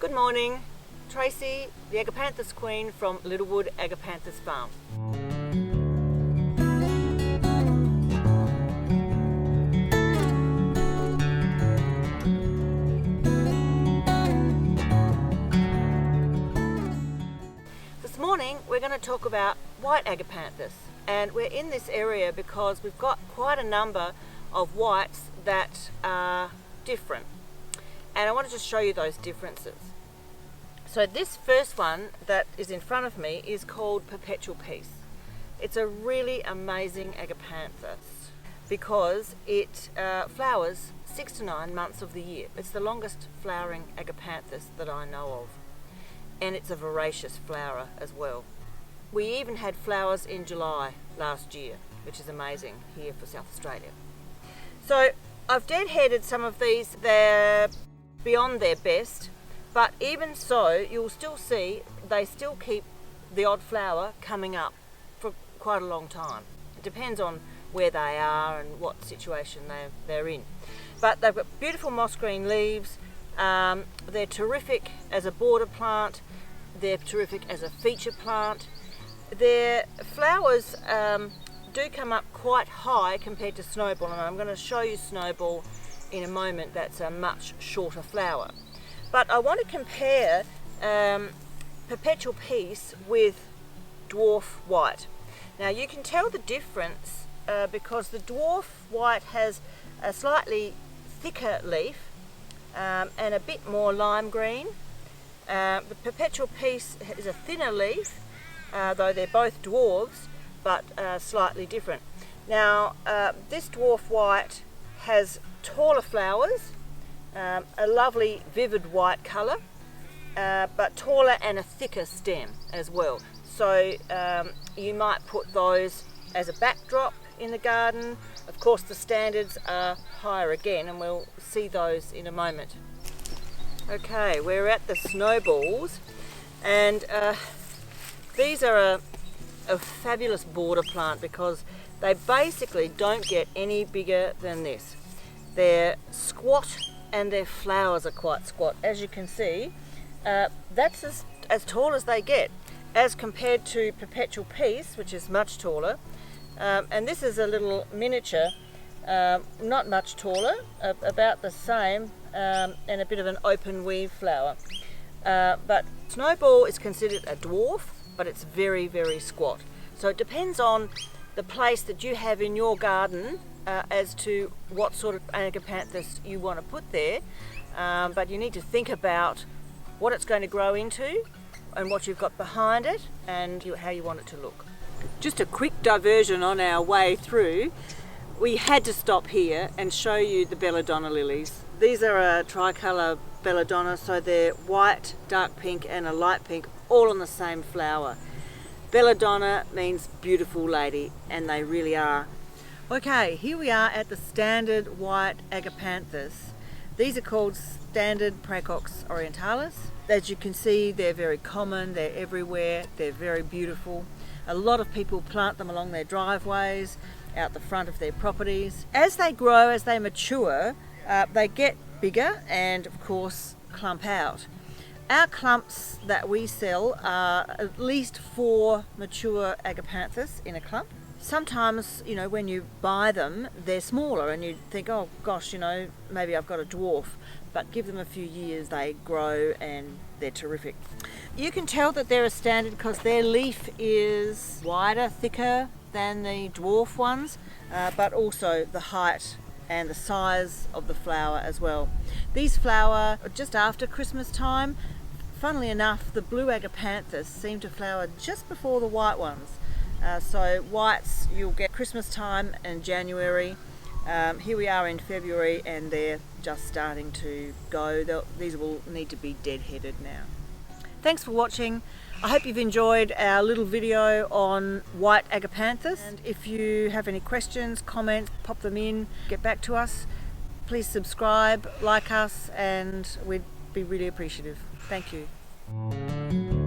Good morning, Tracy, the Agapanthus Queen from Littlewood Agapanthus Farm. This morning we're going to talk about white agapanthus, and we're in this area because we've got quite a number of whites that are different, and I wanted to show you those differences. So this first one that is in front of me is called Perpetual Peace. It's a really amazing agapanthus because it flowers 6 to 9 months of the year. It's the longest flowering agapanthus that I know of, and it's a voracious flower as well. We even had flowers in July last year, which is amazing here for South Australia. So I've deadheaded some of these. They're beyond their best, but even so you'll still see they still keep the odd flower coming up for quite a long time. It depends on where they are and what situation they're in. But they've got beautiful moss green leaves. They're terrific as a border plant. They're terrific as a feature plant. Their flowers do come up quite high compared to Snowball, and I'm going to show you Snowball in a moment. That's a much shorter flower. But I want to compare Perpetual Peace with Dwarf White. Now you can tell the difference because the Dwarf White has a slightly thicker leaf and a bit more lime green. The Perpetual Peace is a thinner leaf, though they're both dwarves, but slightly different. Now this Dwarf White has taller flowers, a lovely vivid white colour, but taller and a thicker stem as well. So you might put those as a backdrop in the garden. Of course the standards are higher again, and we'll see those in a moment. Okay, we're at the Snowballs, and these are a fabulous border plant because they basically don't get any bigger than this. They're squat and their flowers are quite squat. As you can see, that's as tall as they get as compared to Perpetual Peace, which is much taller. And this is a little miniature, not much taller, about the same, and a bit of an open weave flower. But Snowball is considered a dwarf, but it's very, very squat. So it depends on the place that you have in your garden as to what sort of agapanthus you want to put there. But you need to think about what it's going to grow into and what you've got behind it and how you want it to look. Just a quick diversion on our way through. We had to stop here and show you the Belladonna Lilies. These are a tricolour Belladonna, so they're white, dark pink and a light pink, all on the same flower. Belladonna means beautiful lady, and they really are. Okay, here we are at the standard white agapanthus. These are called standard Praecox orientalis. As you can see, they're very common, they're everywhere, they're very beautiful. A lot of people plant them along their driveways, out the front of their properties. As they grow, as they mature, they get bigger and of course clump out. Our clumps that we sell are at least 4 mature agapanthus in a clump. Sometimes, you know, when you buy them, they're smaller and you think, oh gosh, you know, maybe I've got a dwarf. But give them a few years, they grow and they're terrific. You can tell that they're a standard because their leaf is wider, thicker than the dwarf ones, but also the height and the size of the flower as well. These flower just after Christmas time. Funnily enough, the blue agapanthus seem to flower just before the white ones. So whites you'll get Christmas time and January. Here we are in February and they're just starting to go. These will need to be deadheaded now. Thanks for watching. I hope you've enjoyed our little video on white agapanthus. And if you have any questions, comments, pop them in, get back to us. Please subscribe, like us, and we'd be really appreciative. Thank you.